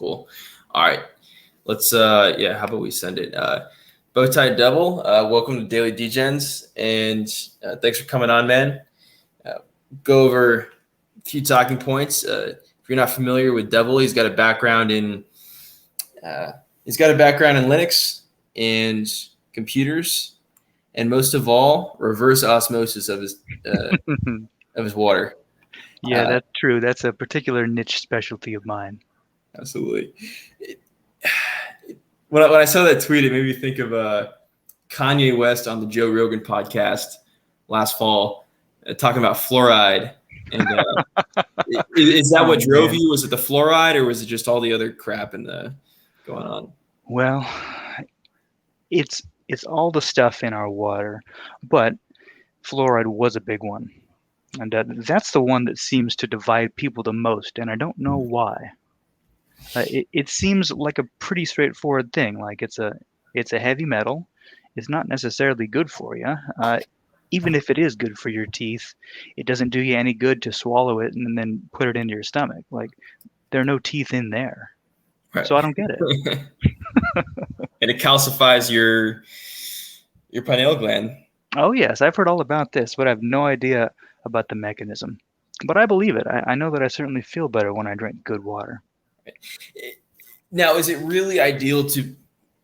Cool. All right. Let's how about we send it? Bowtie Devil, welcome to Daily Degens, and thanks for coming on, man. Go over a few talking points. If you're not familiar with Devil, he's got a background in Linux and computers, and most of all, reverse osmosis of his water. Yeah, that's true. That's a particular niche specialty of mine. Absolutely. When I saw that tweet, it made me think of Kanye West on the Joe Rogan podcast last fall, talking about fluoride. And is that what drove you? Was it the fluoride, or was it just all the other crap going on? Well, it's all the stuff in our water, but fluoride was a big one. And that's the one that seems to divide people the most, and I don't know why. It seems like a pretty straightforward thing. Like it's a heavy metal. It's not necessarily good for you. Even if it is good for your teeth, it doesn't do you any good to swallow it and then put it into your stomach. Like there are no teeth in there, right. So I don't get it. And it calcifies your pineal gland. Oh yes, I've heard all about this, but I have no idea about the mechanism. But I believe it. I know that I certainly feel better when I drink good water. Now, is it really ideal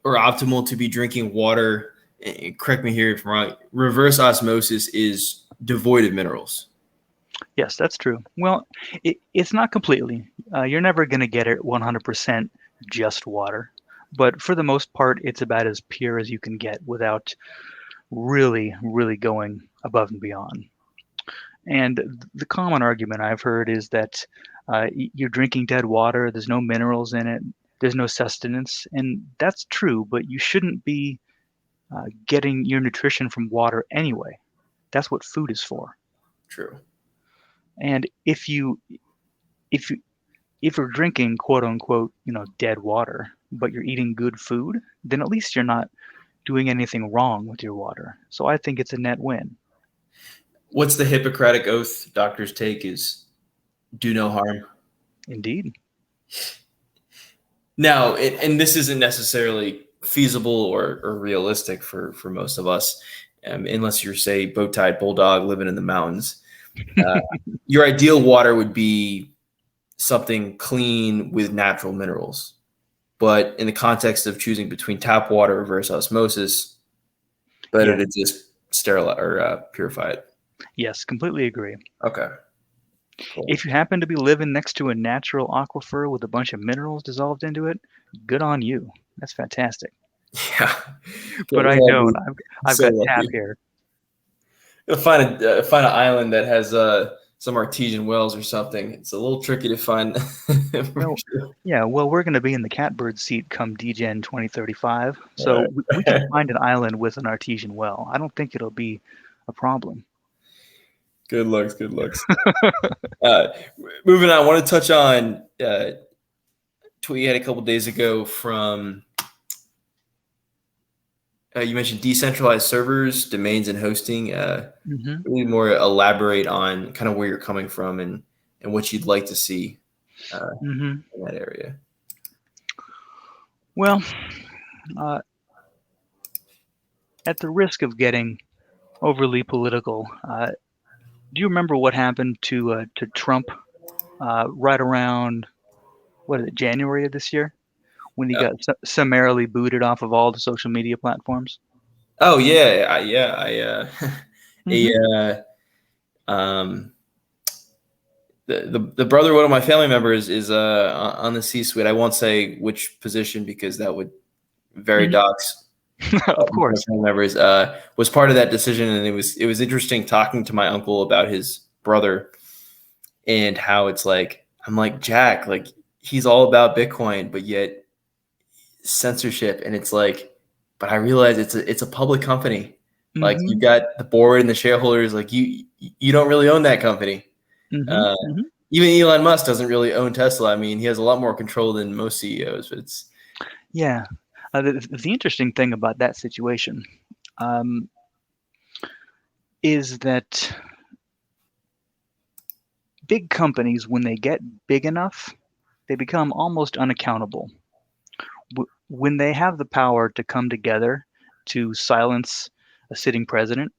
or optimal to be drinking water? Correct me here if I'm wrong. Reverse osmosis is devoid of minerals. Yes, that's true. Well, it's not completely. You're never going to get it 100% just water. But for the most part, it's about as pure as you can get without really, really going above and beyond. And the common argument I've heard is that you're drinking dead water, there's no minerals in it, there's no sustenance. And that's true, but you shouldn't be getting your nutrition from water anyway. That's what food is for. True. And if you're drinking quote unquote, dead water, but you're eating good food, then at least you're not doing anything wrong with your water. So I think it's a net win. What's the Hippocratic oath doctors take is do no harm. Indeed. Now, and this isn't necessarily feasible or realistic for most of us, unless you're, say, bow-tied bulldog living in the mountains. Your ideal water would be something clean with natural minerals. But in the context of choosing between tap water or reverse osmosis, better to just sterilize or purify it. Yes, completely agree. Okay. Cool. If you happen to be living next to a natural aquifer with a bunch of minerals dissolved into it, good on you. That's fantastic. Yeah. But I don't. I've got tap here. You'll find an island that has some artesian wells or something. It's a little tricky to find. Yeah, well, we're going to be in the catbird seat come Degen 2035. So we can find an island with an artesian well. I don't think it'll be a problem. Good looks. Moving on, I want to touch on tweet you had a couple days ago from you mentioned decentralized servers, domains, and hosting. Really more elaborate on kind of where you're coming from and what you'd like to see in that area. Well, at the risk of getting overly political, do you remember what happened to Trump right around January of this year, when he got summarily booted off of all the social media platforms? Oh yeah, the brother of one of my family members is on the C-suite. I won't say which position because that would vary docs. Of course, family members was part of that decision, and it was interesting talking to my uncle about his brother and how it's like, I'm like, Jack, like he's all about Bitcoin, but yet censorship, and it's like, but I realize it's a public company. Like you've got the board and the shareholders. Like you don't really own that company. Even Elon Musk doesn't really own Tesla. I mean, he has a lot more control than most CEOs. But it's the interesting thing about that situation is that big companies, when they get big enough, they become almost unaccountable. When they have the power to come together to silence a sitting president,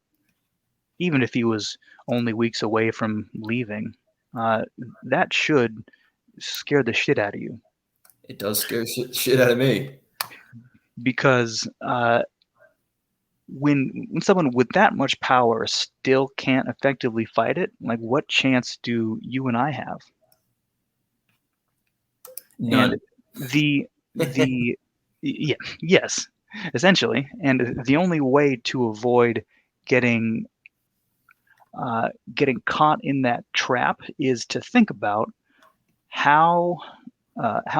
even if he was only weeks away from leaving, uh, that should scare the shit out of you. It does scare shit out of me. Because when someone with that much power still can't effectively fight it, like what chance do you and I have? And None. the yeah, yes, essentially. And the only way to avoid getting getting caught in that trap is to think about how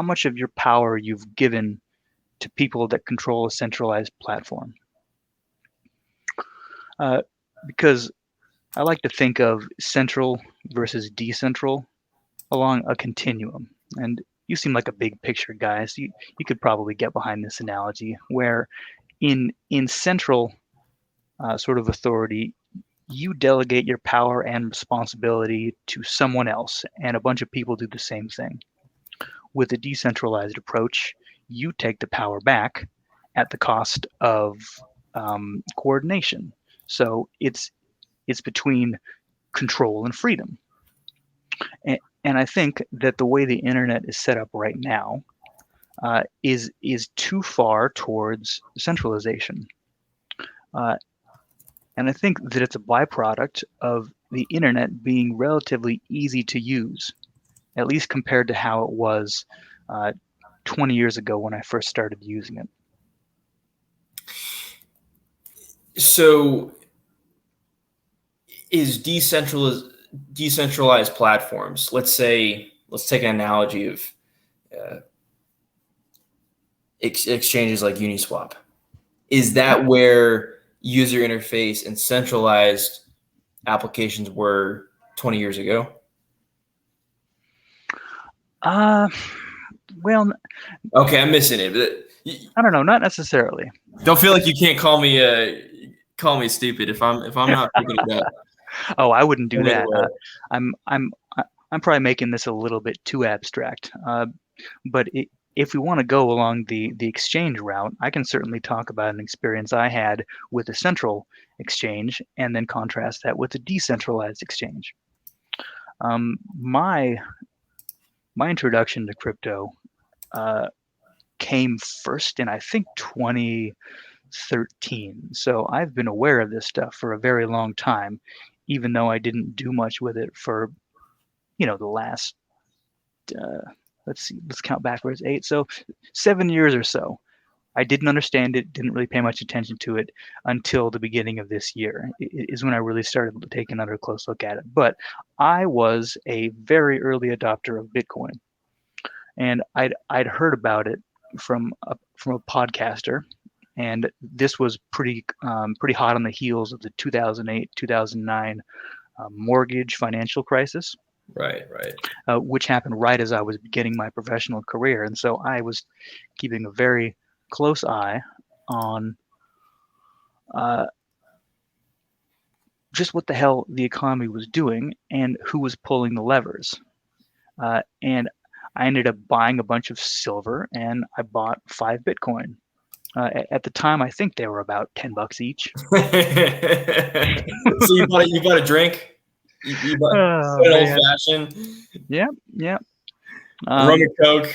much of your power you've given to people that control a centralized platform. Because I like to think of central versus decentral along a continuum. And you seem like a big picture guy, so you could probably get behind this analogy where in central sort of authority, you delegate your power and responsibility to someone else, and a bunch of people do the same thing. With a decentralized approach, you take the power back at the cost of coordination. So it's between control and freedom. And I think that the way the internet is set up right now is too far towards centralization. Uh, and I think that it's a byproduct of the internet being relatively easy to use, at least compared to how it was uh, 20 years ago when I first started using it. So is decentralized platforms, let's take an analogy of uh, exchanges like Uniswap. Is that where user interface and centralized applications were 20 years ago? Uh, well, Okay, I'm missing it. I don't know, not necessarily. Don't feel like you can't call me stupid if I'm not picking it up. Oh, I wouldn't do Show me the that. way. I'm probably making this a little bit too abstract. But if we want to go along the exchange route, I can certainly talk about an experience I had with a central exchange and then contrast that with a decentralized exchange. My introduction to crypto uh, came first in I think 2013. So I've been aware of this stuff for a very long time, even though I didn't do much with it for the last let's see, let's count backwards, 8, so 7 years or so. I didn't understand it, didn't really pay much attention to it until the beginning of this year is when I really started taking another close look at it. But I was a very early adopter of Bitcoin, and I'd heard about it from a podcaster, and this was pretty hot on the heels of the 2008 2009 mortgage financial crisis. Right, right. Which happened right as I was beginning my professional career. And so I was keeping a very close eye on uh, just what the hell the economy was doing and who was pulling the levers. And I ended up buying a bunch of silver and I bought 5 Bitcoin. At the time, I think they were about $10 each. So you bought a drink? You bought Oh an old man, fashioned yeah, yeah. rum Um, and coke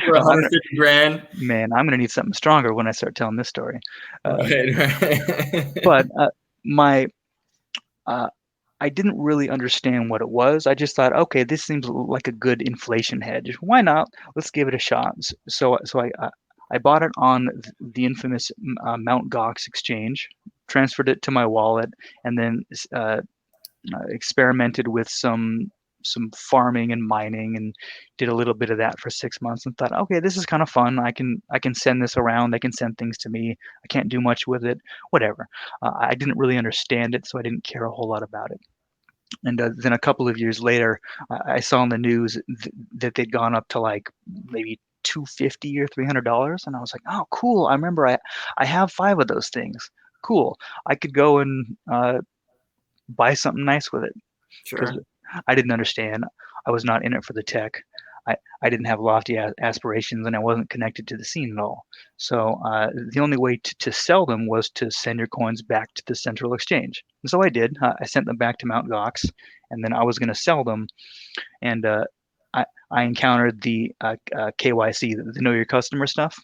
for oh, 150 grand. I'm gonna need something stronger when I start telling this story. Right, But right. my uh, I didn't really understand what it was. I just thought, okay, this seems like a good inflation hedge. Why not? Let's give it a shot. So I bought it on the infamous Mount Gox exchange, transferred it to my wallet, and then uh, experimented with some farming and mining and did a little bit of that for 6 months and thought, okay, this is kind of fun. I can send this around. They can send things to me. I can't do much with it. Whatever. I didn't really understand it, so I didn't care a whole lot about it. And then a couple of years later, I saw on the news that they'd gone up to like maybe 250 or $300, and I was like, oh, cool. I remember I have 5 of those things. Cool. I could go and buy something nice with it because Sure. I didn't understand. I was not in it for the tech. I didn't have lofty aspirations, and I wasn't connected to the scene at all. So the only way to sell them was to send your coins back to the central exchange. And so I did. I sent them back to Mt. Gox, and then I was going to sell them. And I encountered the KYC, the Know Your Customer stuff.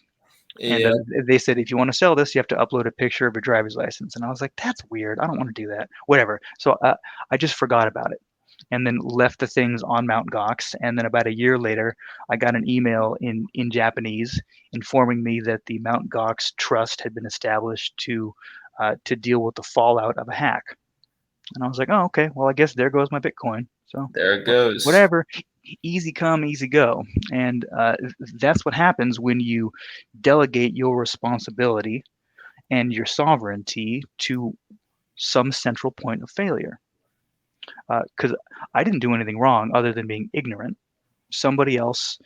And Yeah. they said, if you want to sell this, you have to upload a picture of your driver's license. And I was like, that's weird. I don't want to do that. Whatever. So I just forgot about it and then left the things on Mt. Gox. And then about a year later, I got an email in Japanese informing me that the Mt. Gox trust had been established to deal with the fallout of a hack. And I was like, oh, okay. Well, I guess there goes my Bitcoin. So There it goes. whatever, easy come, easy go. And that's what happens when you delegate your responsibility and your sovereignty to some central point of failure. Because I didn't do anything wrong other than being ignorant. Somebody else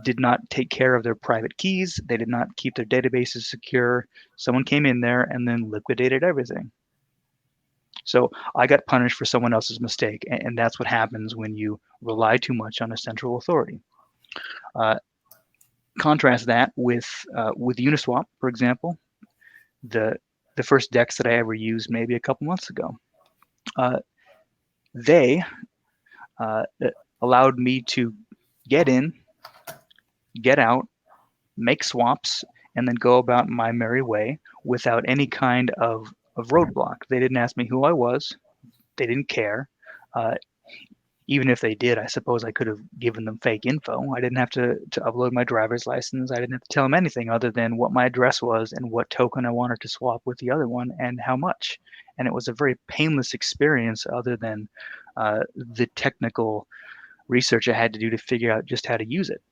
did not take care of their private keys. They did not keep their databases secure. Someone came in there and then liquidated everything. So I got punished for someone else's mistake, and that's what happens when you rely too much on a central authority. Contrast that with Uniswap, for example, the first DEX that I ever used maybe a couple months ago. They allowed me to get in, get out, make swaps, and then go about my merry way without any kind of roadblock. They didn't ask me who I was. They didn't care. Even if they did, I suppose I could have given them fake info. I didn't have to upload my driver's license. I didn't have to tell them anything other than what my address was and what token I wanted to swap with the other one and how much. And it was a very painless experience other than the technical research I had to do to figure out just how to use it.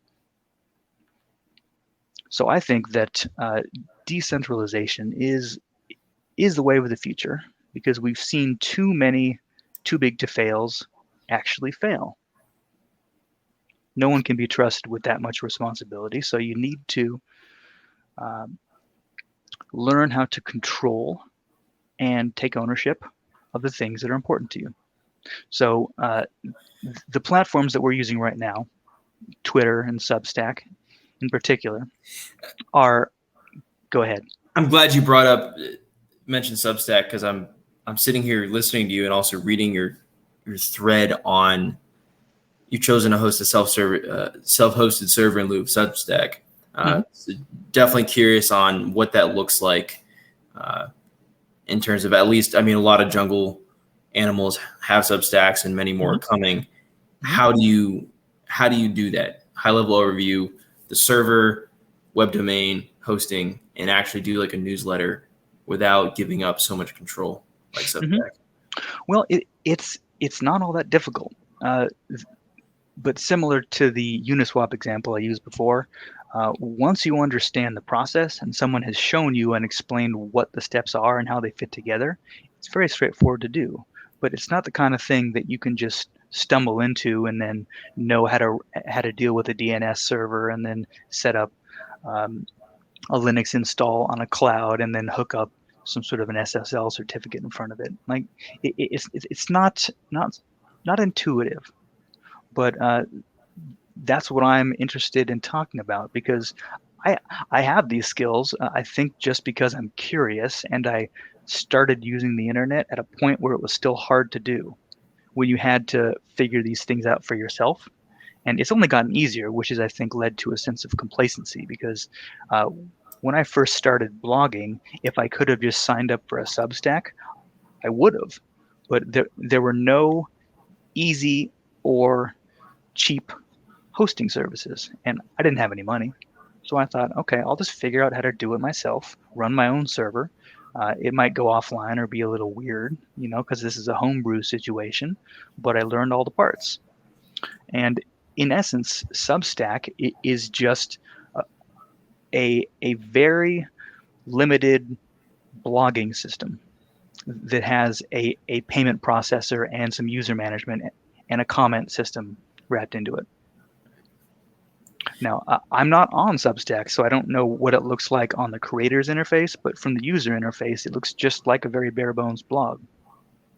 So I think that decentralization is the wave of the future because we've seen too many too big to fails actually fail. No one can be trusted with that much responsibility, so you need to learn how to control and take ownership of the things that are important to you. So the platforms that we're using right now, Twitter and Substack in particular, are, go ahead. I'm glad you mentioned Substack because I'm sitting here listening to you and also reading your thread on you've chosen to host a self-hosted server in lieu of Substack. So definitely curious on what that looks like in terms of at least, I mean, a lot of jungle animals have Substacks and many more are coming. How do you do that? High level overview, the server, web domain, hosting, and actually do like a newsletter without giving up so much control like Substack. Well, it's not all that difficult. But similar to the Uniswap example I used before, once you understand the process and someone has shown you and explained what the steps are and how they fit together, it's very straightforward to do. But it's not the kind of thing that you can just stumble into and then know how to deal with a DNS server and then set up a Linux install on a cloud and then hook up some sort of an SSL certificate in front of it. Like it's not intuitive. But that's what I'm interested in talking about because I have these skills. I think just because I'm curious and I started using the internet at a point where it was still hard to do, when you had to figure these things out for yourself. And it's only gotten easier, which is, I think, led to a sense of complacency because when I first started blogging, if I could have just signed up for a Substack, I would have. But there were no easy or cheap hosting services, and I didn't have any money. So I thought, okay, I'll just figure out how to do it myself, run my own server. It might go offline or be a little weird, because this is a homebrew situation, but I learned all the parts. And in essence, Substack is just a very limited blogging system that has a payment processor and some user management and a comment system wrapped into it. Now, I'm not on Substack, so I don't know what it looks like on the creator's interface, but from the user interface, it looks just like a very bare bones blog.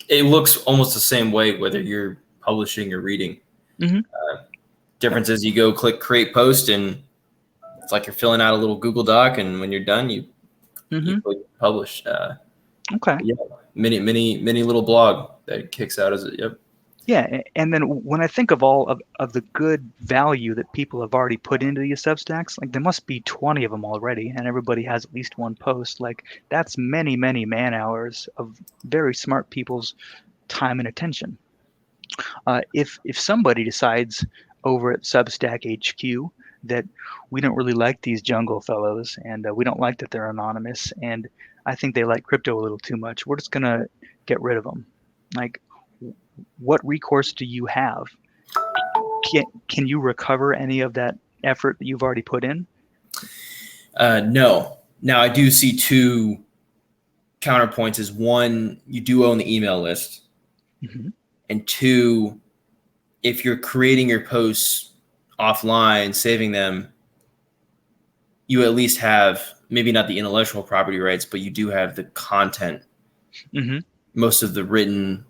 It looks almost the same way, whether you're publishing or reading. Difference is you go click create post, and it's like you're filling out a little Google Doc, and when you're done, you Mm-hmm. click publish. Okay. Yeah, mini little blog that kicks out as a yep. Yeah, and then when I think of all of the good value that people have already put into these Substacks, like there must be 20 of them already, and everybody has at least one post. Like that's many, many man hours of very smart people's time and attention. If somebody decides over at Substack HQ that we don't really like these jungle fellows, and we don't like that they're anonymous, and I think they like crypto a little too much, we're just gonna get rid of them. Like, what recourse do you have? Can you recover any of that effort that you've already put in? No. Now I do see two counterpoints. Is one, you do own the email list, Mm-hmm. and two, if you're creating your posts offline, saving them, you at least have maybe not the intellectual property rights, but you do have the content, Mm-hmm. most of the written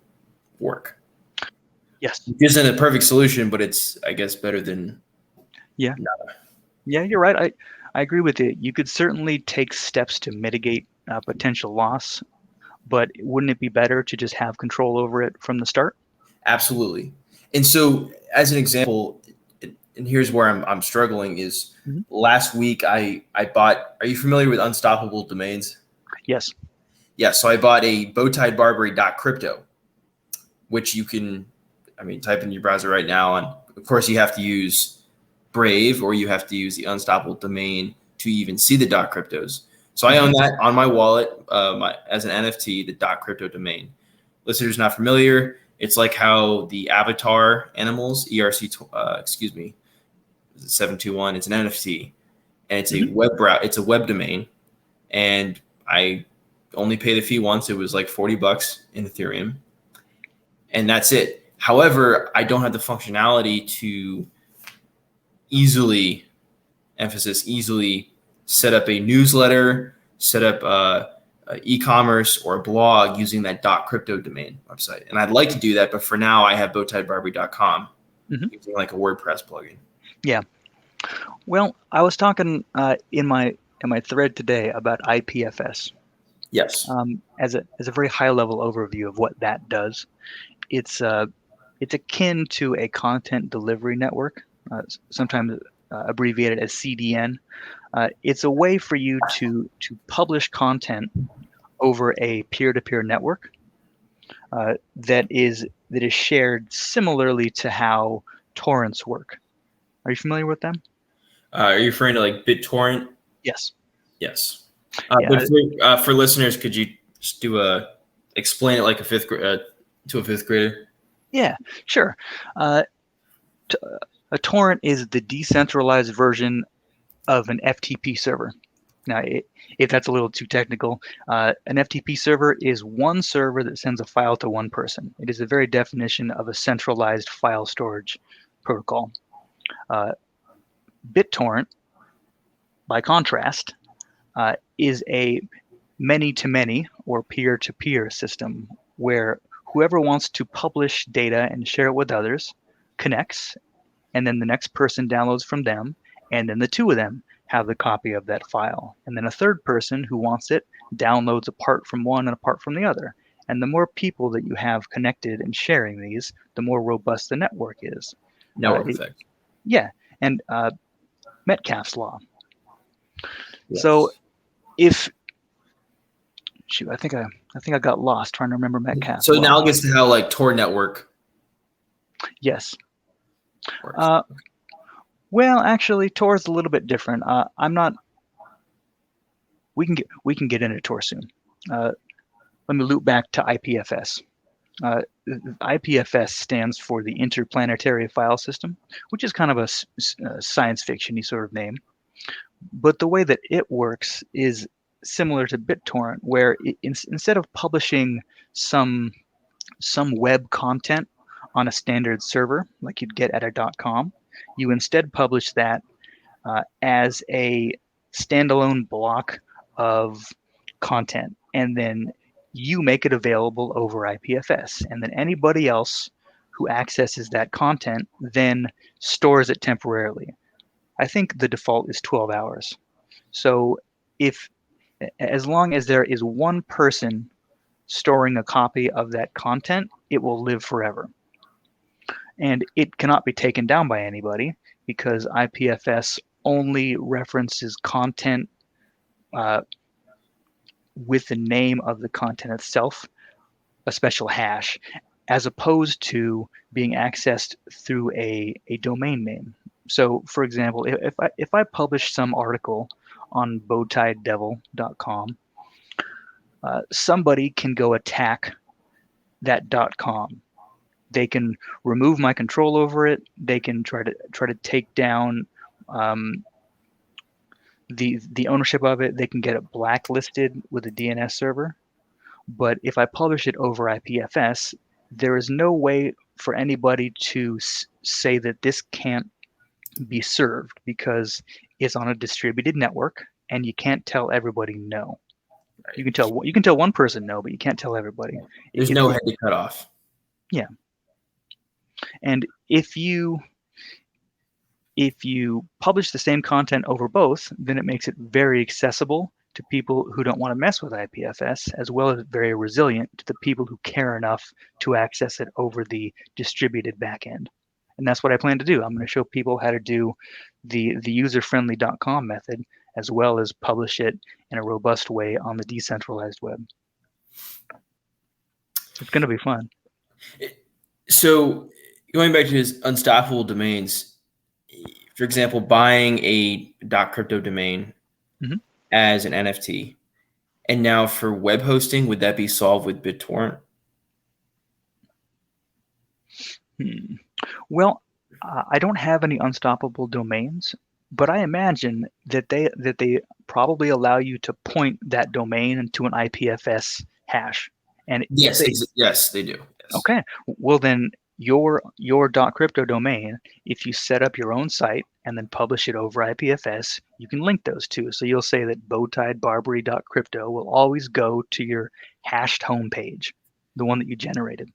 work. Yes. Which isn't a perfect solution, but it's, I guess, better than Yeah. nada. Yeah, you're right. I agree with you. You could certainly take steps to mitigate potential loss, but wouldn't it be better to just have control over it from the start? Absolutely. And so, as an example, and here's where I'm struggling is Mm-hmm. last week I bought. Are you familiar with Unstoppable Domains? Yes. Yeah. So I bought a bowtiedbarbary.crypto, which you can, I mean, type in your browser right now. And of course, you have to use Brave or you have to use the Unstoppable domain to even see the .cryptos. So I own Mm-hmm. that on my wallet as an NFT, the .crypto domain. Listeners not familiar, it's like how the avatar animals, excuse me, 721, it's an NFT and it's a Mm-hmm. it's a web domain. And I only pay the fee once. It was like $40 in Ethereum. And that's it. However, I don't have the functionality to easily, emphasis, easily set up a newsletter, set up e-commerce or a blog using that .crypto domain website. And I'd like to do that, but for now I have bowtiedbarbary.com Mm-hmm. using like a WordPress plugin. Yeah. Well, I was talking in my thread today about IPFS Yes. as a very high level overview of what that does. It's it's akin to a content delivery network, sometimes abbreviated as CDN. It's a way for you to publish content over a peer-to-peer network that is shared similarly to how torrents work. Are you familiar with them? Are you referring to like BitTorrent? Yes. Yes. Yeah. For listeners, could you just explain it like to a fifth grader? Yeah. Sure. Uh, t- a torrent is the decentralized version of an FTP server. Now, if that's a little too technical, an FTP server is one server that sends a file to one person. It is the very definition of a centralized file storage protocol. Uh, BitTorrent, by contrast, is a many-to-many or peer-to-peer system where whoever wants to publish data and share it with others connects, and then the next person downloads from them, and then the two of them have the copy of that file. And then a third person who wants it downloads apart from one and apart from the other. And the more people that you have connected and sharing these, the more robust the network is. Network effect. Yeah, and Metcalfe's law. So Yes. if shoot, I think I got lost trying to remember Metcalfe's So law. analogous to how like Tor network Yes. works. Uh, well, actually, Tor is a little bit different. I'm not. We can get into Tor soon. Uh, Let me loop back to IPFS. IPFS stands for the Interplanetary File System, which is kind of a science fiction-y sort of name. But the way that it works is similar to BitTorrent, where instead of publishing some web content on a standard server like you'd get at a .com, you instead publish that as a standalone block of content, and then you make it available over IPFS, and then anybody else who accesses that content then stores it temporarily. I think the default is 12 hours. So if as long as there is one person storing a copy of that content, it will live forever. And it cannot be taken down by anybody because IPFS only references content uh, with the name of the content itself, a special hash, as opposed to being accessed through a domain name. So, for example, if I publish some article on bowtiedevil.com, somebody can go attack that .com. They can remove my control over it. They can try to take down um, the ownership of it. They can get it blacklisted with a DNS server. But if I publish it over IPFS, there is no way for anybody to say that this can't be served because it's on a distributed network, and you can't tell everybody no. Right. You can tell one person no, but you can't tell everybody. There's no head to cut off. Yeah. And if you publish the same content over both, then it makes it very accessible to people who don't want to mess with IPFS, as well as very resilient to the people who care enough to access it over the distributed backend. And that's what I plan to do. I'm going to show people how to do the user-friendly .com method, as well as publish it in a robust way on the decentralized web. It's going to be fun. So going back to his unstoppable domains, for example, buying a .crypto domain as an NFT, and now for web hosting, would that be solved with BitTorrent? Well, I don't have any unstoppable domains, but I imagine that they probably allow you to point that domain to an IPFS hash. And yes, they do. Yes. Okay, well then your .crypto domain, if you set up your own site and then publish it over IPFS, you can link those two. So you'll say that bowtiedbarbary.crypto will always go to your hashed homepage, the one that you generated.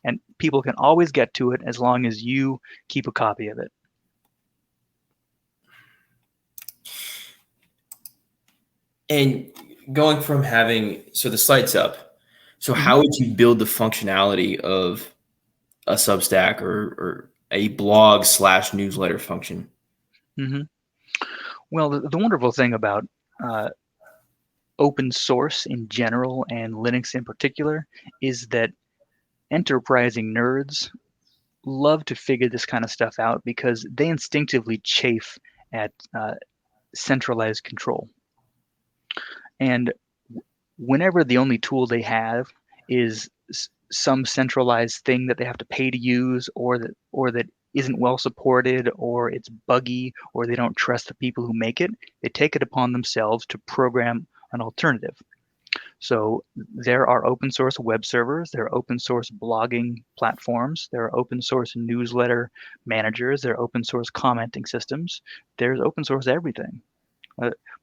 And people can always get to it as long as you keep a copy of it. And going from having, so the site's up, so how would you build the functionality of a Substack or a blog / newsletter function? Well, the wonderful thing about open source in general and Linux in particular is that enterprising nerds love to figure this kind of stuff out because they instinctively chafe at centralized control. And whenever the only tool they have is some centralized thing that they have to pay to use, or that isn't well supported, or it's buggy, or they don't trust the people who make it, they take it upon themselves to program an alternative. So there are open source web servers, there are open source blogging platforms, there are open source newsletter managers, there are open source commenting systems, there's open source everything.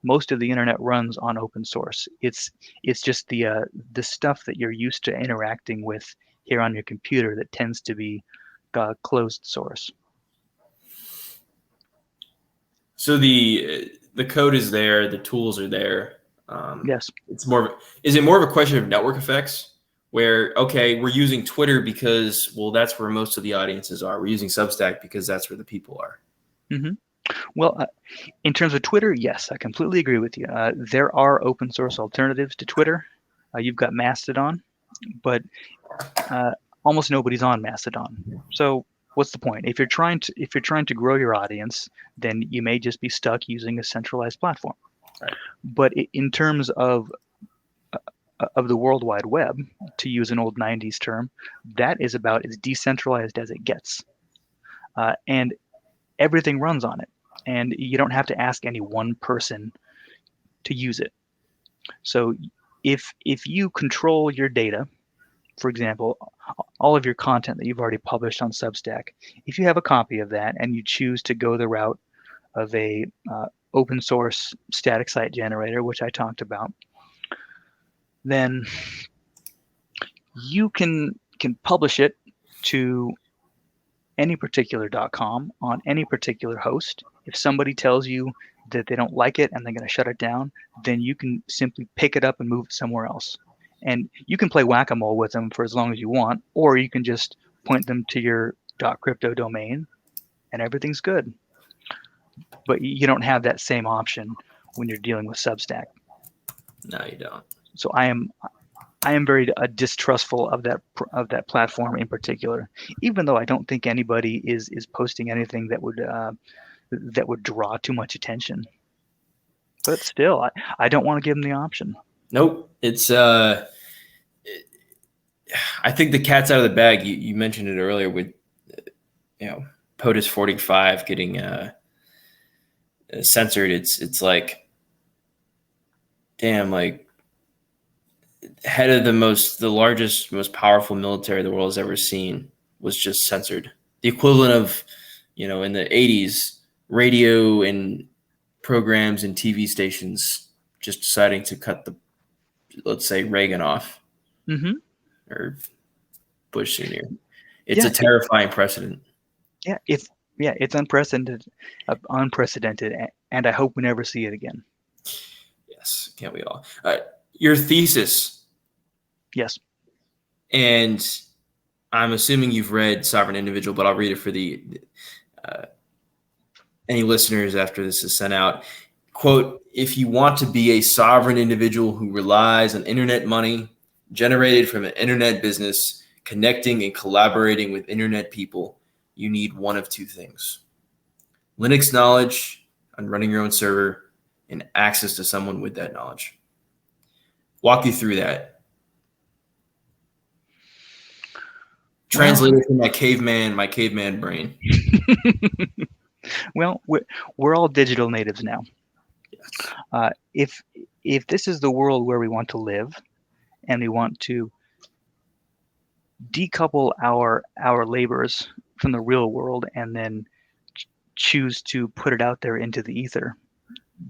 Most of the internet runs on open source. It's just the stuff that you're used to interacting with here on your computer that tends to be closed source. So the code is there, the tools are there. Yes. It's is it more of a question of network effects where, okay, we're using Twitter because, well, that's where most of the audiences are. We're using Substack because that's where the people are. Well, in terms of Twitter, yes, I completely agree with you. There are open source alternatives to Twitter. You've got Mastodon, but almost nobody's on Mastodon. So what's the point? If you're trying to grow your audience, then you may just be stuck using a centralized platform. Right. But in terms of the World Wide Web, to use an old 90s term, that is about as decentralized as it gets. And everything runs on it. And you don't have to ask any one person to use it. So if you control your data, for example, all of your content that you've already published on Substack, if you have a copy of that and you choose to go the route of a open source static site generator, which I talked about, then you can publish it to any particular .com on any particular host. If somebody tells you that they don't like it and they're going to shut it down, then you can simply pick it up and move it somewhere else. And you can play whack-a-mole with them for as long as you want, or you can just point them to your .crypto domain and everything's good. But you don't have that same option when you're dealing with Substack. No, you don't. So I am very distrustful of that platform in particular, even though I don't think anybody is posting anything that would draw too much attention. But still, I don't want to give them the option. Nope. It's I think the cat's out of the bag. You mentioned it earlier with POTUS 45 getting censored. It's like, damn, like head of the largest, most powerful military the world has ever seen was just censored. The equivalent of, in the 80s, radio and programs and TV stations just deciding to cut let's say Reagan off, or Bush Sr. It's a terrifying precedent. Yeah, it's unprecedented, and I hope we never see it again. Yes, can't we all? Your thesis. Yes. And I'm assuming you've read Sovereign Individual, but I'll read it for the any listeners after this is sent out. Quote, if you want to be a sovereign individual who relies on internet money generated from an internet business, connecting and collaborating with internet people, you need one of two things: Linux knowledge on running your own server and access to someone with that knowledge. Walk you through that. Translated from my caveman brain. Well, we're all digital natives now. Yes. If this is the world where we want to live, and we want to decouple our labors from the real world, and then choose to put it out there into the ether,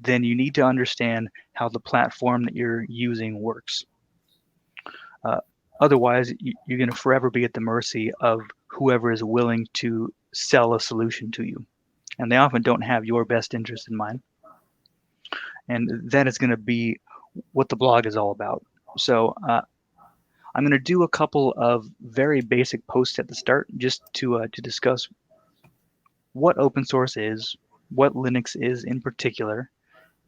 then you need to understand how the platform that you're using works. Otherwise, you're going to forever be at the mercy of whoever is willing to sell a solution to you. And they often don't have your best interest in mind. And that is going to be what the blog is all about. So I'm going to do a couple of very basic posts at the start just to discuss what open source is, what Linux is in particular,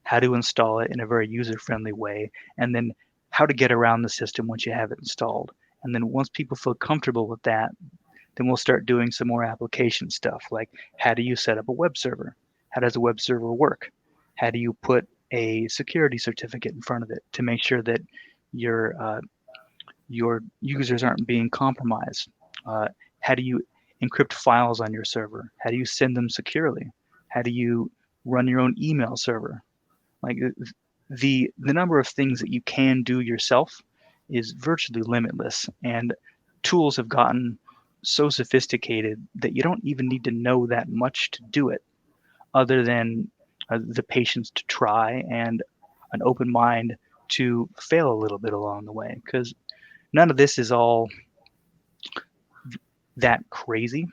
how to install it in a very user-friendly way, and then how to get around the system once you have it installed. And then once people feel comfortable with that, then we'll start doing some more application stuff, like how do you set up a web server? How does a web server work? How do you put a security certificate in front of it to make sure that your users aren't being compromised? How do you encrypt files on your server? How do you send them securely? How do you run your own email server? Like the number of things that you can do yourself is virtually limitless, and tools have gotten so sophisticated that you don't even need to know that much to do it, other than the patience to try and an open mind to fail a little bit along the way, because none of this is all that crazy,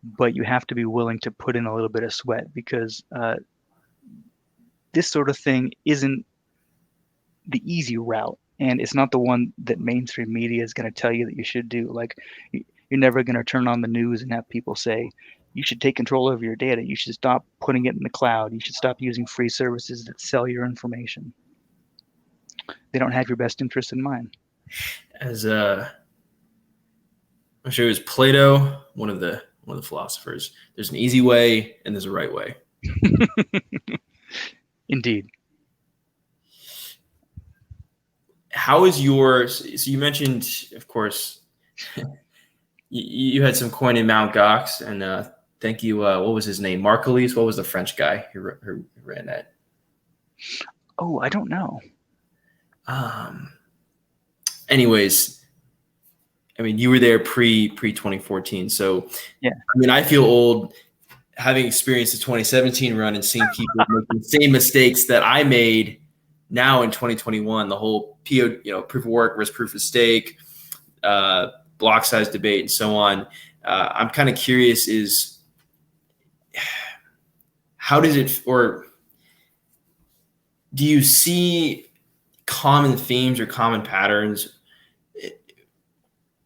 but you have to be willing to put in a little bit of sweat, because this sort of thing isn't the easy route, and it's not the one that mainstream media is going to tell you that you should do. Like, you're never going to turn on the news and have people say, you should take control over your data. You should stop putting it in the cloud. You should stop using free services that sell your information. They don't have your best interest in mind. As I'm sure it was Plato, one of the philosophers, there's an easy way and there's a right way. Indeed. How is so you mentioned, of course, you had some coin in Mt. Gox, and thank you. What was his name? Marcolis? What was the French guy who ran that? Oh, I don't know. Anyways, I mean, you were there pre 2014, so yeah. I mean, I feel old having experienced the 2017 run and seeing people make the same mistakes that I made now in 2021. The whole proof of work versus proof of stake, block size debate and so on. I'm kind of curious is how does it, or do you see common themes or common patterns?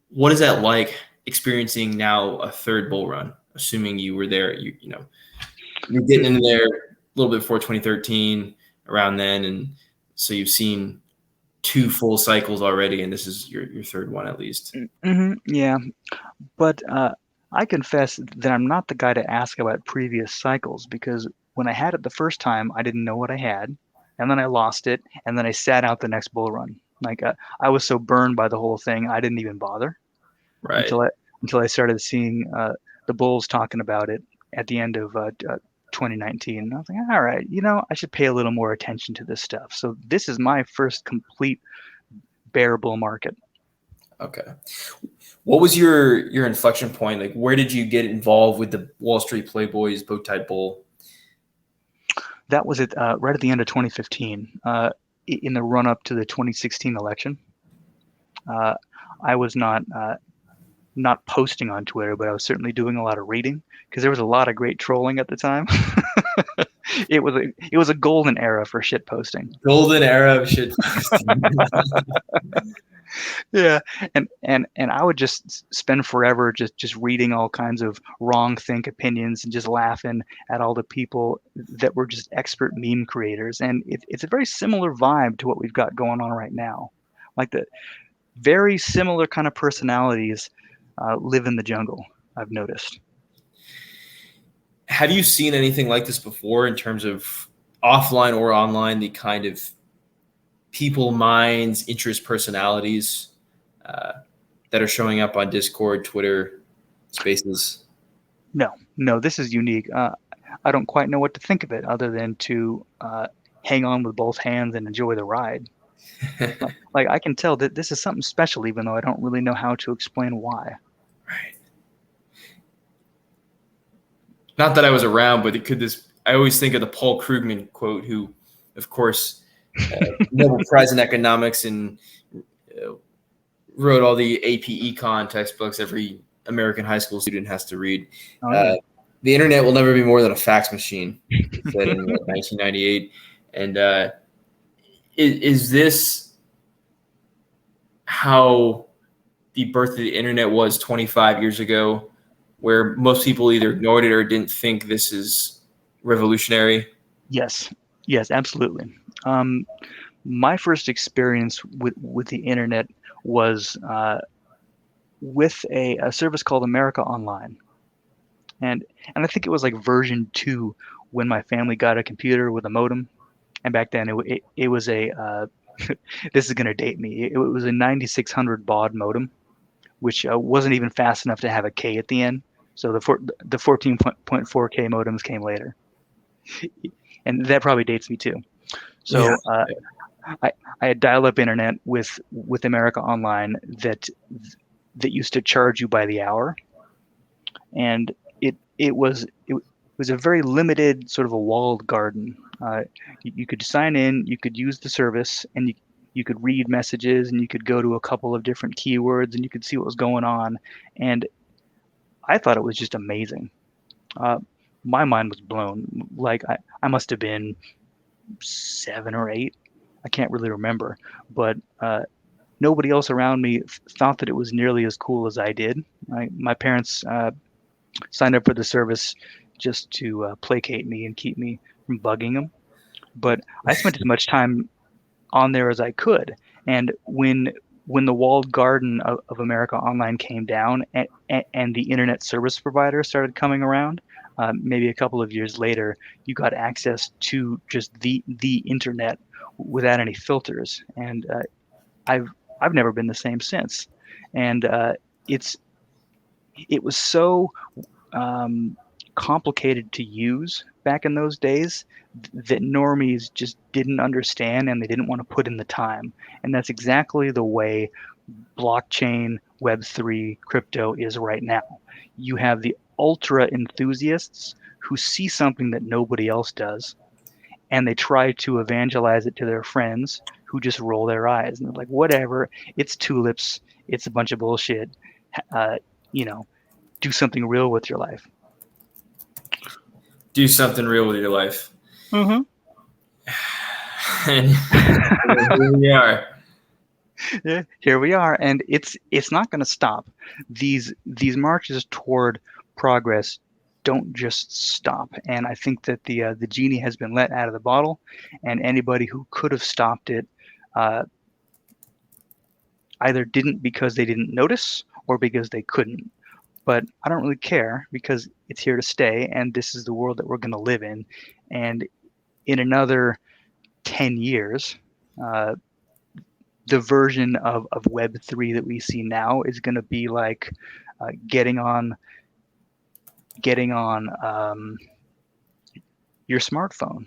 What is that like experiencing now a third bull run, assuming you were there, you're getting in there a little bit before 2013, around then. And so you've seen two full cycles already, and this is your third one at least. Yeah, but I confess that I'm not the guy to ask about previous cycles because when I had it the first time, I didn't know what I had, and then I lost it, and then I sat out the next bull run. Like I was so burned by the whole thing, I didn't even bother Right. until I started seeing the bulls talking about it at the end of 2019. And I was like, all right, I should pay a little more attention to this stuff. So this is my first complete bear bull market. Okay. What was your inflection point? Like, where did you get involved with the Wall Street Playboys bow tie bull? That was right at the end of 2015, in the run up to the 2016 election. I was not posting on Twitter, but I was certainly doing a lot of reading because there was a lot of great trolling at the time. It was a golden era for shit posting. Golden era of shit posting. Yeah, and I would just spend forever just reading all kinds of wrong think opinions and just laughing at all the people that were just expert meme creators. And it's a very similar vibe to what we've got going on right now. Like the very similar kind of personalities live in the jungle, I've noticed. Have you seen anything like this before in terms of offline or online, the kind of people, minds, interest, personalities that are showing up on Discord, Twitter, Spaces? No, this is unique. I don't quite know what to think of it other than to hang on with both hands and enjoy the ride. Like I can tell that this is something special, even though I don't really know how to explain why. Right. Not that I was around, but I always think of the Paul Krugman quote, who, of course, Nobel Prize in economics and wrote all the AP Econ textbooks every American high school student has to read. Oh, yeah. The internet will never be more than a fax machine, he said in 1998. And is this how the birth of the internet was 25 years ago, where most people either ignored it or didn't think this is revolutionary? Yes, absolutely. My first experience with the internet was with a service called America Online, and I think it was like version 2 when my family got a computer with a modem. And back then it was a this is gonna date me. It was a 9600 baud modem, which wasn't even fast enough to have a K at the end. So the 14.4K modems came later, and that probably dates me too. Yeah. So I had dial-up internet with America Online that used to charge you by the hour, and it was a very limited sort of a walled garden. You could sign in, you could use the service, and you could read messages, and you could go to a couple of different keywords, and you could see what was going on. And I thought it was just amazing. My mind was blown. Like I must have been 7 or 8. I can't really remember, but nobody else around me thought that it was nearly as cool as I did. My parents signed up for the service just to placate me and keep me from bugging them. But I spent as much time on there as I could. And when the walled garden of America Online came down and the internet service provider started coming around, maybe a couple of years later, you got access to just the internet without any filters. And I've never been the same since. And it was so complicated to use back in those days that normies just didn't understand and they didn't want to put in the time. And that's exactly the way blockchain, Web3, crypto is right now. You have the ultra enthusiasts who see something that nobody else does and they try to evangelize it to their friends who just roll their eyes and they're like, whatever, it's tulips, it's a bunch of bullshit. you know, do something real with your life. Do something real with your life. Mm-hmm. And here we are. Yeah, here we are, and it's not going to stop. These marches toward progress don't just stop, and I think that the genie has been let out of the bottle, and anybody who could have stopped it uh, either didn't because they didn't notice or because they couldn't. But I don't really care because it's here to stay, and this is the world that we're going to live in. And in another 10 years, uh, the version of Web3 that we see now is going to be like getting on your smartphone.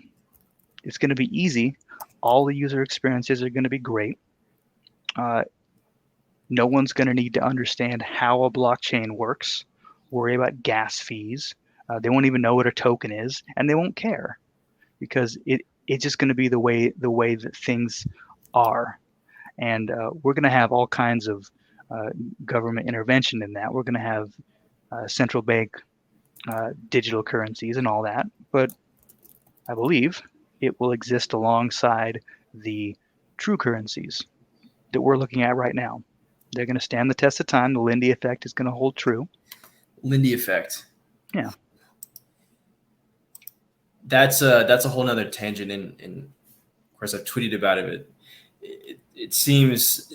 It's going to be easy. All the user experiences are going to be great. Uh, no one's going to need to understand how a blockchain works, worry about gas fees. They won't even know what a token is, and they won't care because it's just going to be the way that things are. And we're going to have all kinds of uh, government intervention in that. We're going to have central bank digital currencies and all that, but I believe it will exist alongside the true currencies that we're looking at right now. They're going to stand the test of time. The Lindy effect is going to hold true. Lindy effect. Yeah. That's a whole nother tangent, and of course I've tweeted about it, but it seems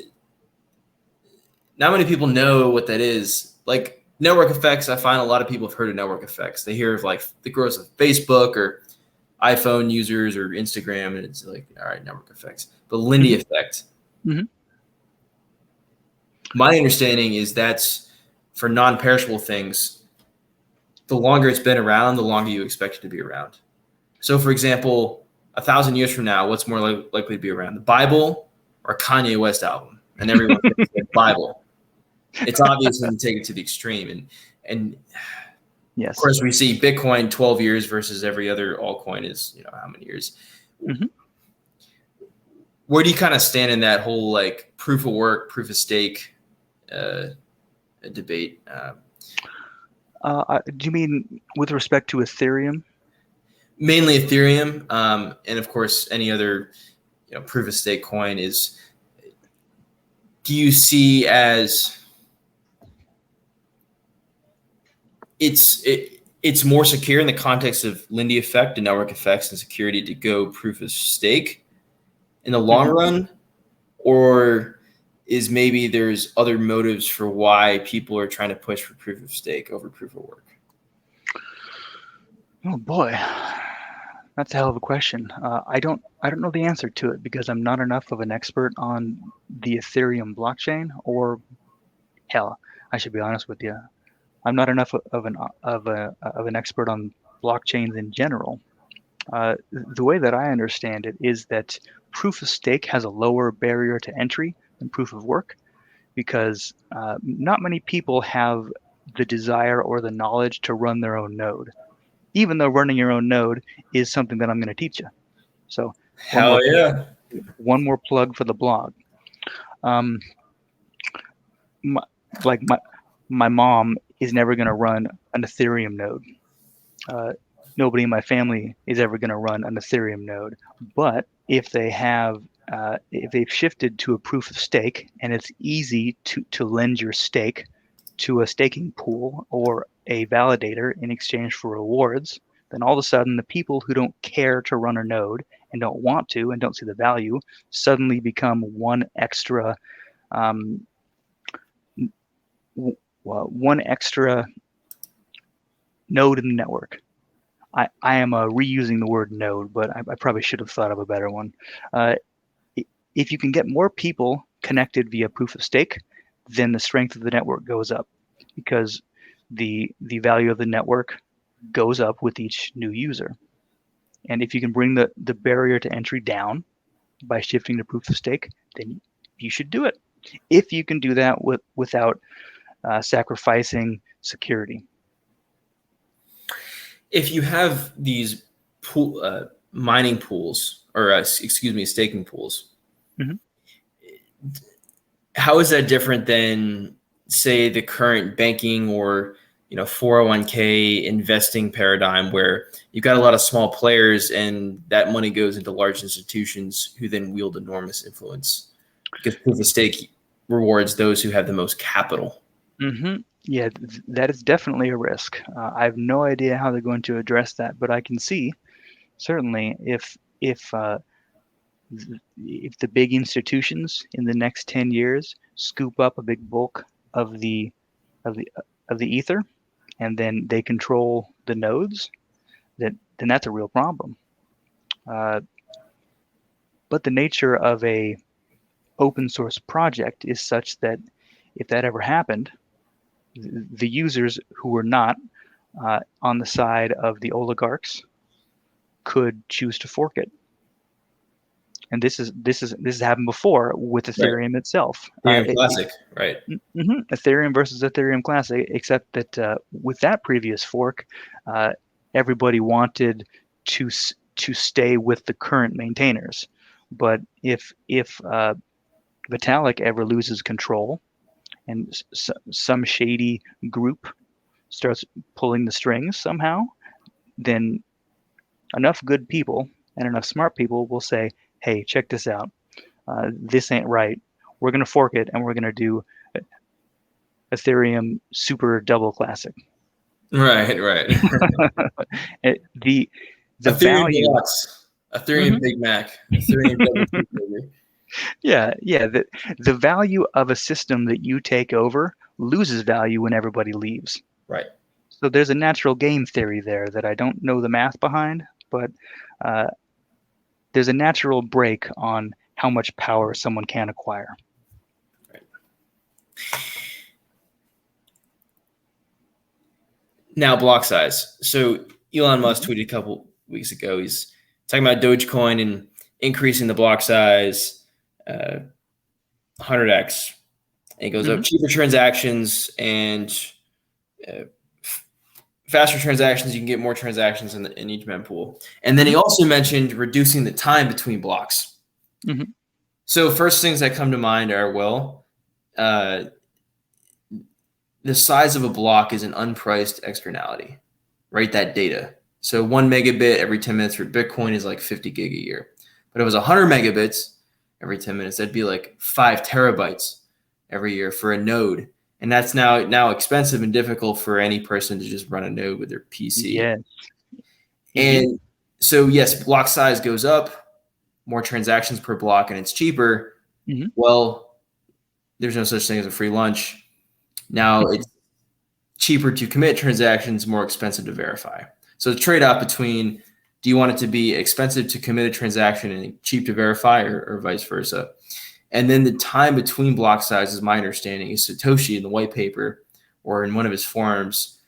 not many people know what that is. Like network effects, I find a lot of people have heard of network effects. They hear of like the growth of Facebook or iPhone users or Instagram, and it's like, all right, network effects. But Lindy Mm-hmm. effect, Mm-hmm. my understanding is that's for non-perishable things. The longer it's been around, the longer you expect it to be around. So, for example, 1,000 years from now, what's more likely to be around, the Bible or a Kanye West album? And everyone's going to say Bible. It's obvious when you take it to the extreme, and of Yes. course we see Bitcoin 12 years versus every other altcoin is how many years. Mm-hmm. Where do you kind of stand in that whole like proof of work, proof of stake debate? Do you mean with respect to Ethereum? Mainly Ethereum, and of course any other proof of stake coin is. Do you see as it's more secure in the context of Lindy effect and network effects and security to go proof of stake in the long Mm-hmm. run, or is maybe there's other motives for why people are trying to push for proof of stake over proof of work? Oh boy, that's a hell of a question. I don't know the answer to it because I'm not enough of an expert on the Ethereum blockchain, or hell, I should be honest with you. I'm not enough of an expert on blockchains in general. The way that I understand it is that proof of stake has a lower barrier to entry than proof of work because not many people have the desire or the knowledge to run their own node, even though running your own node is something that I'm going to teach you. So one Hell more yeah. one more plug for the blog. Um, my, like my mom is never going to run an Ethereum node. Uh, Nobody in my family is ever going to run an Ethereum node. But if they've shifted to a proof of stake and it's easy to lend your stake to a staking pool or a validator in exchange for rewards, then all of a sudden the people who don't care to run a node and don't want to and don't see the value suddenly become um, one extra node in the network. I am reusing the word node, but I probably should have thought of a better one. Uh, if you can get more people connected via proof of stake, then the strength of the network goes up because the value of the network goes up with each new user. And if you can bring the barrier to entry down by shifting to proof of stake, then you should do it. If you can do that without sacrificing security. If you have these mining pools, or excuse me, staking pools, Mm-hmm. how is that different than say the current banking or 401k investing paradigm where you've got a lot of small players and that money goes into large institutions who then wield enormous influence because proof of stake rewards those who have the most capital. Yeah, that is definitely a risk. I have no idea how they're going to address that, but I can see certainly if the big institutions in the next 10 years scoop up a big bulk of the of the of the ether, and then they control the nodes, then that's a real problem. Uh, but the nature of a open source project is such that if that ever happened, the users who were not on the side of the oligarchs could choose to fork it. And this has happened before with Right. Ethereum itself. Ethereum Classic, right? Ethereum versus Ethereum Classic, except that with that previous fork, uh, everybody wanted to to stay with the current maintainers. But if Vitalik ever loses control and some shady group starts pulling the strings somehow, then enough good people and enough smart people will say, "Hey, check this out. This ain't right. We're going to fork it, and we're going to do Ethereum Super Double Classic." Right. the Ethereum value. Deluxe, Ethereum Mhm. Big Mac, Ethereum Double Cheeseburger. Yeah. The value of a system that you take over loses value when everybody leaves. Right. So there's a natural game theory there that I don't know the math behind, but uh, there's a natural break on how much power someone can acquire. Right. Now block size. So Elon Musk tweeted a couple weeks ago. He's talking about Dogecoin and increasing the block size 100x. And it goes up Mm-hmm. cheaper transactions and uh, faster transactions. You can get more transactions in each mempool. And then he Mm-hmm. also mentioned reducing the time between blocks. Mm-hmm. So first things that come to mind are, well, uh, the size of a block is an unpriced externality, right? That data. So 1 megabit every 10 minutes for Bitcoin is like 50 gig a year. But if it was 100 megabits every 10 minutes, that'd be like 5 terabytes every year for a node. And that's now expensive and difficult for any person to just run a node with their PC. Yes, it is. And so, yes, block size goes up, more transactions per block, and it's cheaper. Mm-hmm. Well, there's no such thing as a free lunch. Now it's cheaper to commit transactions, more expensive to verify. So the trade-off between, do you want it to be expensive to commit a transaction and cheap to verify, or vice versa? And then the time between block sizes, my understanding is Satoshi in the white paper or in one of his forums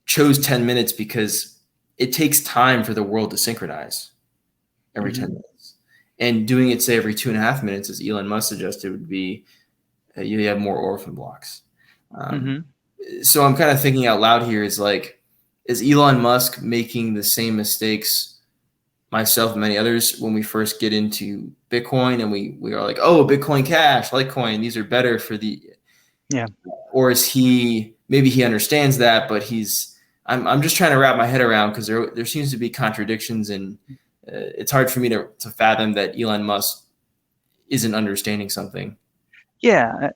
chose 10 minutes because it takes time for the world to synchronize every 10 minutes. And doing it, say, every 2.5 minutes, as Elon Musk suggested, would be you have more orphan blocks. So I'm kind of thinking out loud here is like, is Elon Musk making the same mistakes myself and many others when we first get into Bitcoin and we are like, oh, Bitcoin Cash, Litecoin, these are better for the, Yeah. Or is maybe he understands that, but I'm just trying to wrap my head around because there seems to be contradictions and it's hard for me to fathom that Elon Musk isn't understanding something. Yeah,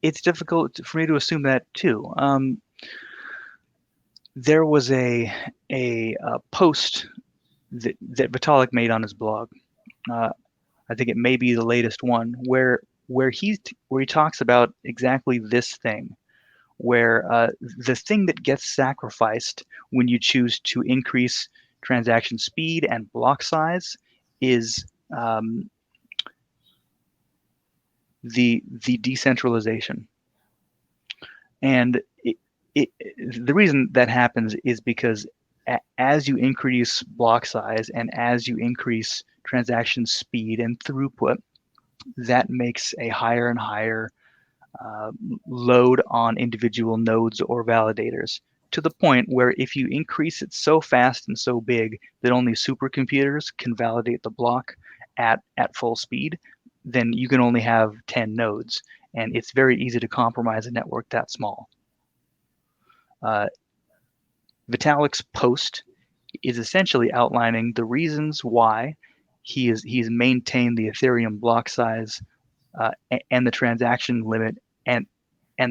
it's difficult for me to assume that too. There was a post that Vitalik made on his blog. I think it may be the latest one where he talks about exactly this thing, where the thing that gets sacrificed when you choose to increase transaction speed and block size is the decentralization. And the reason that happens is because as you increase block size and as you increase transaction speed and throughput, that makes a higher and higher load on individual nodes or validators, to the point where if you increase it so fast and so big that only supercomputers can validate the block at full speed, then you can only have 10 nodes. and it's very easy to compromise a network that small. Vitalik's post is essentially outlining the reasons why he's maintained the Ethereum block size and the transaction limit and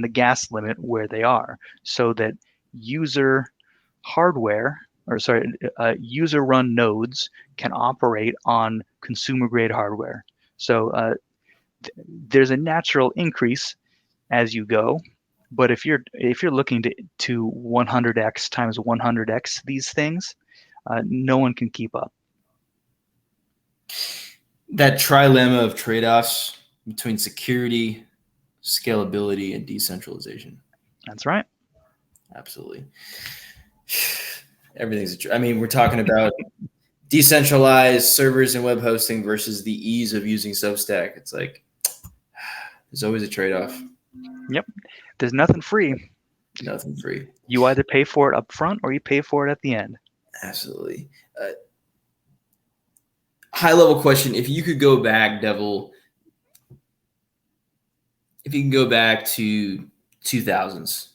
the gas limit where they are, so that user hardware, or sorry, user run nodes can operate on consumer grade hardware. So there's a natural increase as you go, but if you're looking to 100x times 100x these things, no one can keep up. That trilemma of trade-offs between security, scalability, and decentralization. That's right. Absolutely. Everything's. I mean, we're talking about decentralized servers and web hosting versus the ease of using Substack. It's like there's always a trade-off. Yep. There's nothing free. Nothing free. You either pay for it up front or you pay for it at the end. Absolutely. High-level question: if you could go back, Devil, if you can go back to 2000s,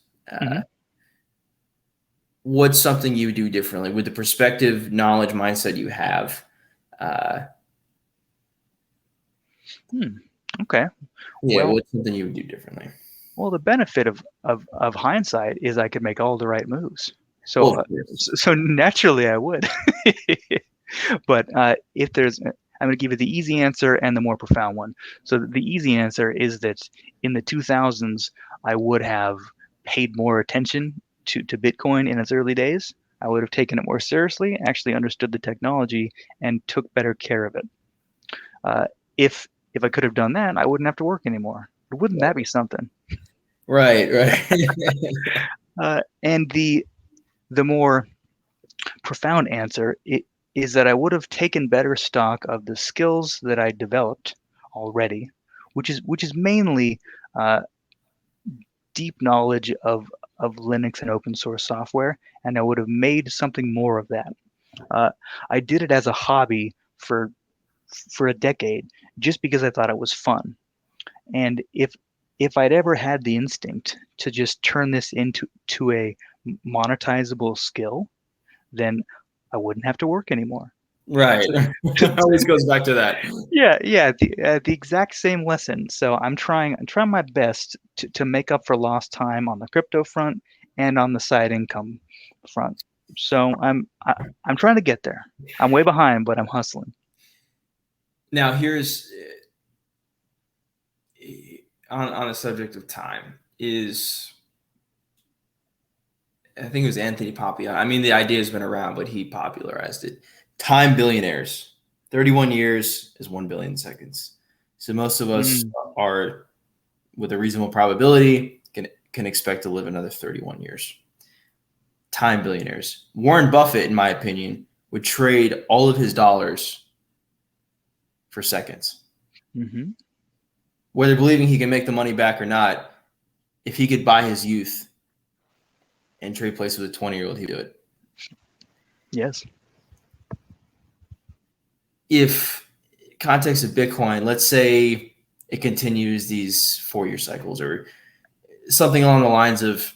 what's something you would do differently with the perspective, knowledge, mindset you have? Okay. Yeah, what's something you would do differently? Well, the benefit of hindsight is I could make all the right moves. So so naturally I would. But if there's, I'm going to give you the easy answer and the more profound one. So the easy answer is that in the 2000s, I would have paid more attention to Bitcoin in its early days. I would have taken it more seriously, actually understood the technology, and took better care of it. If I could have done that, I wouldn't have to work anymore. Wouldn't that be something? Right. And the more profound answer is that I would have taken better stock of the skills that I developed already, which is mainly deep knowledge of Linux and open source software, and I would have made something more of that. I did it as a hobby for a decade just because I thought it was fun. And if I'd ever had the instinct to just turn this into a monetizable skill, then I wouldn't have to work anymore. Right. Always goes back to that. Yeah. The exact same lesson. So I'm trying my best to make up for lost time on the crypto front and on the side income front. So I'm trying to get there. I'm way behind, but I'm hustling. Now here's on a subject of time is, I think it was Anthony Papia. I mean, the idea has been around, but he popularized it. Time billionaires. 31 years is 1 billion seconds. So most of us are, with a reasonable probability, can expect to live another 31 years. Time billionaires. Warren Buffett, in my opinion, would trade all of his dollars for seconds. Mm-hmm. Whether believing he can make the money back or not, if he could buy his youth and trade places with a 20-year-old, he'd do it. Yes. If context of Bitcoin, let's say it continues these 4-year cycles or something along the lines of,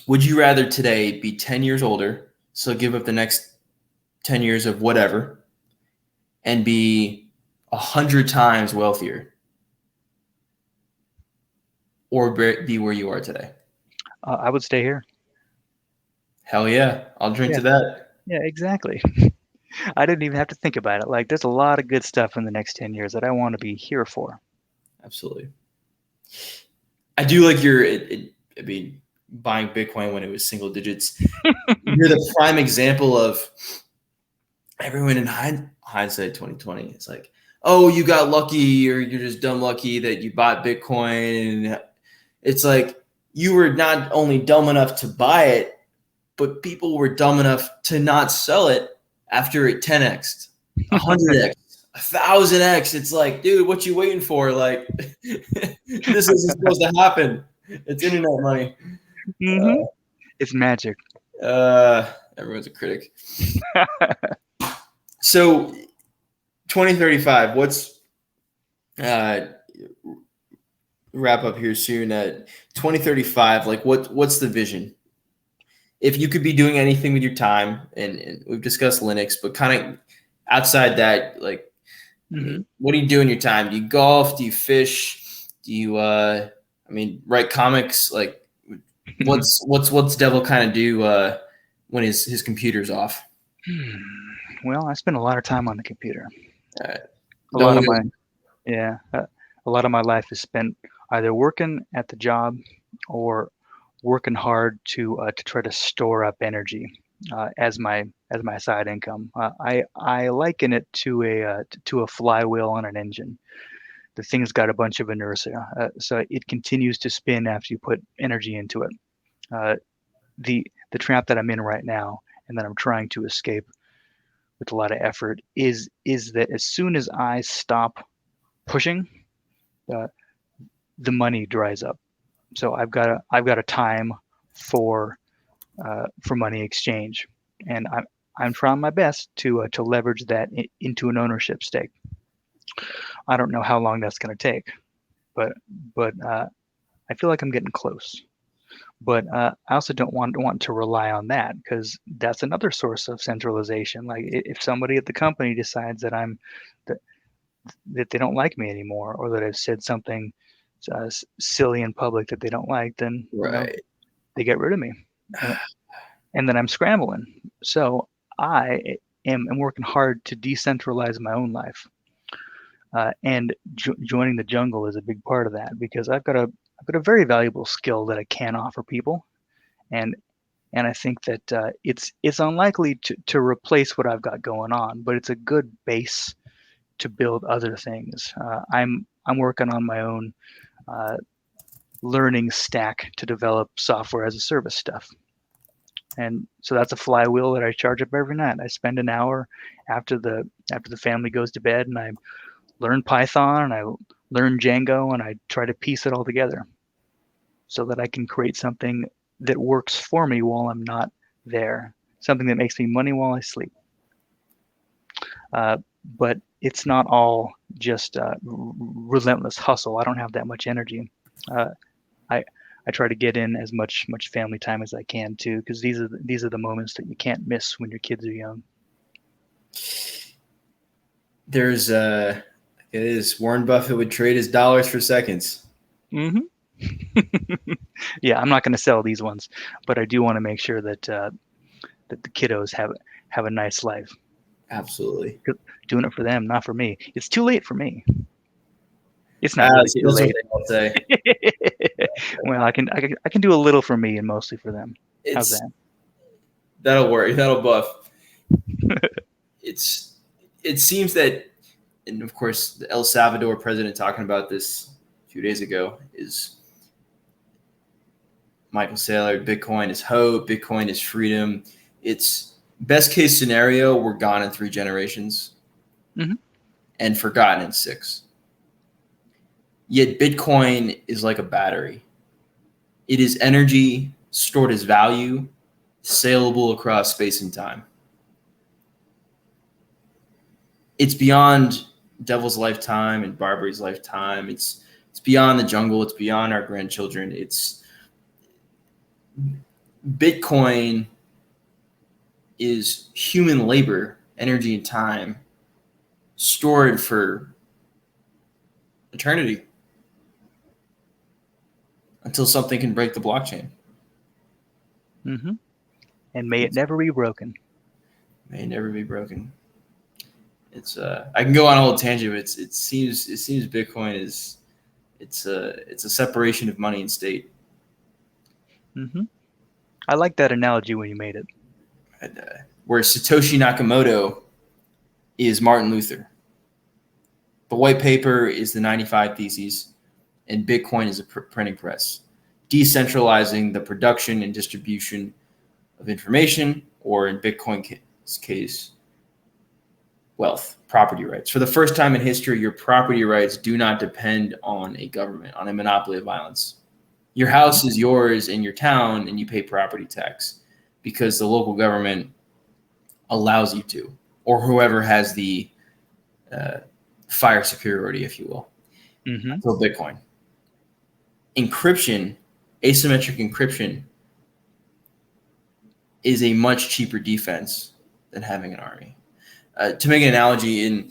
would you rather today be 10 years older, so give up the next 10 years of whatever, and be 100 times wealthier, or be where you are today? I would stay here. Hell yeah. I'll drink to that. Yeah, exactly. I didn't even have to think about it. Like, there's a lot of good stuff in the next 10 years that I want to be here for. Absolutely. I do like I mean, buying Bitcoin when it was single digits. You're the prime example of everyone in hindsight 2020. It's like, oh, you got lucky, or you're just dumb lucky that you bought Bitcoin. And it's like, you were not only dumb enough to buy it, but people were dumb enough to not sell it after it 10x, 100x, 1,000x. It's like, dude, what you waiting for? Like, this isn't supposed to happen. It's internet money. Mm-hmm. It's magic. Everyone's a critic. So 2035, what's wrap up here soon. At 2035, like what's the vision? If you could be doing anything with your time, and we've discussed Linux, but kind of outside that, like, I Hmm. mean, what do you do in your time? Do you golf? Do you fish? Do you, I mean, write comics? Like, what's Devil kind of do when his computer's off? Well, I spend a lot of time on the computer. Uh, A don't lot of we? my Yeah, a lot of my life is spent either working at the job or working hard to try to store up energy as my side income. I liken it to a flywheel on an engine. The thing's got a bunch of inertia, so it continues to spin after you put energy into it. Uh, the trap that I'm in right now, and that I'm trying to escape with a lot of effort, is that as soon as I stop pushing, uh, the money dries up. So I've got a time for money exchange, and I'm trying my best to leverage that into an ownership stake. I don't know how long that's going to take, but but I feel like I'm getting close. But I also don't want to rely on that, because that's another source of centralization. Like, if somebody at the company decides that that they don't like me anymore, or that I've said something silly in public that they don't like, then Right. they get rid of me, and, and then I'm scrambling. So I am working hard to decentralize my own life, and joining the jungle is a big part of that, because I've got a very valuable skill that I can offer people, and and I think that it's unlikely to replace what I've got going on, but it's a good base to build other things. I'm working on my own uh, learning stack to develop software as a service stuff. And so that's a flywheel that I charge up every night. I spend an hour after the family goes to bed, and I learn Python, and I learn Django, and I try to piece it all together so that I can create something that works for me while I'm not there, something that makes me money while I sleep. Uh, but it's not all just relentless hustle. I don't have that much energy. Uh, I I try to get in as much family time as I can too, because these are the moments that you can't miss when your kids are young. There's it is Warren Buffett would trade his dollars for seconds. Hmm. Yeah, I'm not going to sell these ones, but I do want to make sure that the kiddos have a nice life. Absolutely. Doing it for them, not for me. It's too late for me. It's not really See, too this is what late. they all say. Well, I can do a little for me and mostly for them. How's It's that? That'll work. That'll buff. It's it seems that, and of course, the El Salvador president talking about this a few days ago is Michael Saylor. Bitcoin is hope. Bitcoin is freedom. It's best case scenario. We're gone in 3 generations Hmm. and forgotten in 6. Yet Bitcoin is like a battery. It is energy stored as value, saleable across space and time. It's beyond Devil's lifetime and Barbari's lifetime. It's beyond the jungle. It's beyond our grandchildren. It's Bitcoin is human labor, energy, and time stored for eternity until something can break the blockchain. Hmm. And may it It never be broken. may never be broken. It's I can go on a whole tangent, but it seems Bitcoin is it's a separation of money and state. Hmm. I like that analogy when you made it. And, where Satoshi Nakamoto is Martin Luther. The white paper is the 95 Theses, and Bitcoin is a printing press, decentralizing the production and distribution of information, or in Bitcoin's case, wealth, property rights. For the first time in history, your property rights do not depend on a government, on a monopoly of violence. Your Hmm. house is yours in your town, and you pay property tax because the local government allows you to, or whoever has the uh, fire superiority, if you will. Hmm. So Bitcoin. encryption, asymmetric encryption, is a much cheaper defense than having an army. To make an analogy, in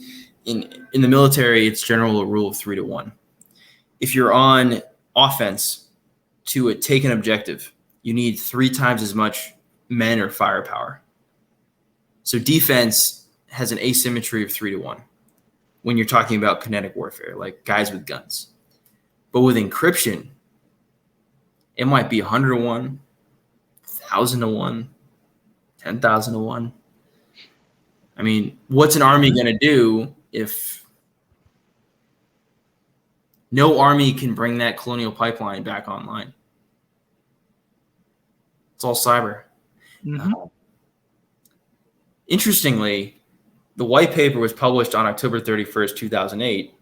the military, it's general rule of 3-1. If you're on offense to take an objective, you need 3 times as much men or firepower. So defense has an asymmetry of 3-1 when you're talking about kinetic warfare, like guys with guns. But with encryption, it might be 100-1, 1,000-1, 10,000-1. I mean, what's an army going to do if no army can bring that colonial pipeline back online? It's all cyber. Mm-hmm. Interestingly, the white paper was published on October 31st, 2008,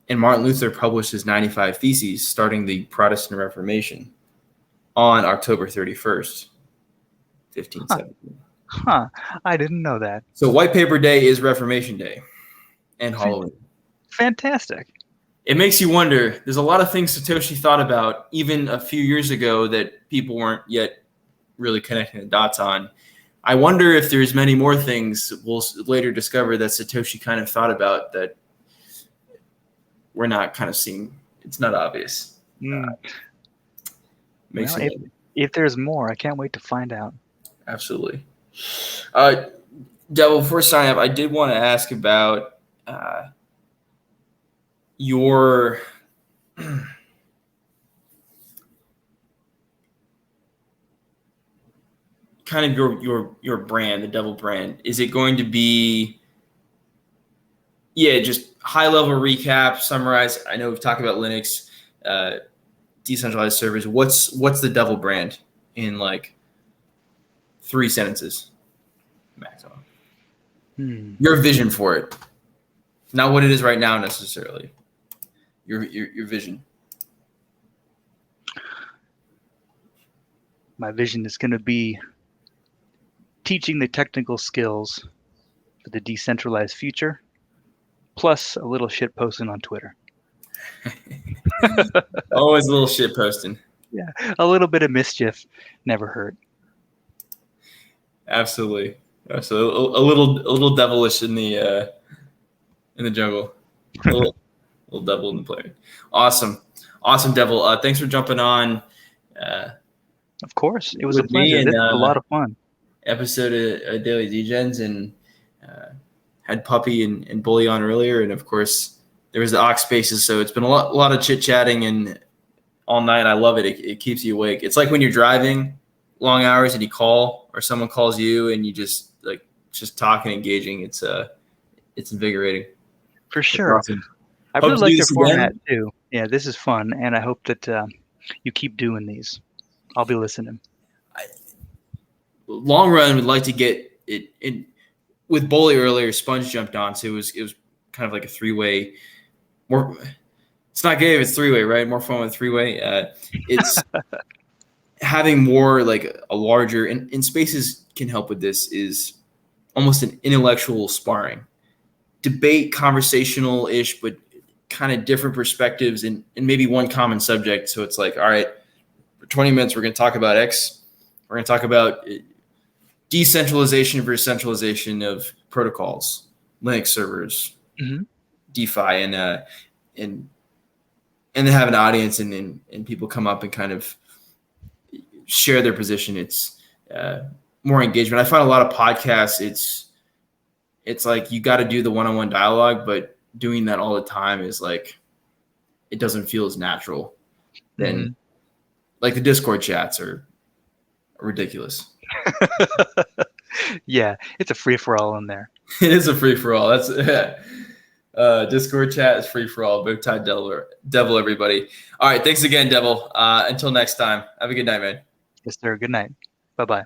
and Martin Luther published his 95 Theses starting the Protestant Reformation on October 31st, 1517. Huh. I didn't know that. So White Paper Day is Reformation Day and Halloween. Fantastic. It makes you wonder. There's a lot of things Satoshi thought about even a few years ago that people weren't yet really connecting the dots on. I wonder if there's many more things we'll later discover that Satoshi kind of thought about that we're not kind of seeing. It's not obvious. Makes well, if there's more, I can't wait to find out. Absolutely. Devil, before signing up, I did want to ask about your kind of your brand, the Devil brand. Is it going to be just high level recap, summarize? I know we've talked about Linux, decentralized servers. What's the Devil brand in like 3 sentences maximum? Your vision for it, not what it is right now necessarily. Your vision. My vision is going to be teaching the technical skills for the decentralized future, plus a little shit posting on Twitter. Always a little shit posting. Yeah, a little bit of mischief never hurt. Absolutely. A little devilish in the jungle. A little devil in the play. Awesome, Devil. Thanks for jumping on. Of course, it was a pleasure. This was a lot of fun. Episode of Daily Degens, and had Puppy and Bully on earlier, and of course there was the Ox Spaces. So it's been a lot of chit chatting and all night. I love it. It keeps you awake. It's like when you're driving long hours and you call, or someone calls you and you just talk and engaging. It's invigorating. For sure. Awesome. I really like your format too. Yeah, this is fun, and I hope that you keep doing these. I'll be listening. Long run, we'd like to get it in. With Bully earlier, Sponge jumped on, so it was kind of like a 3-way. More, it's not gay if it's 3-way, right? More fun with 3-way. It's having more like a larger, and Spaces can help with this, is almost an intellectual sparring, debate, conversational-ish, but kind of different perspectives and maybe one common subject. So it's like, all right, for 20 minutes, we're going to talk about X. We're going to talk about decentralization versus centralization of protocols, Linux servers, DeFi, and then have an audience and people come up and kind of share their position. It's more engagement. I find a lot of podcasts, it's like you got to do the one-on-one dialogue, but doing that all the time is like, it doesn't feel as natural. Then like the Discord chats are ridiculous. Yeah, it's a free-for-all in there. It is a free-for-all. That's Discord chat is free-for-all. Big time devil, everybody. All right, thanks again, Devil. Until next time, have a good night, man. Yes, sir. Good night. Bye-bye.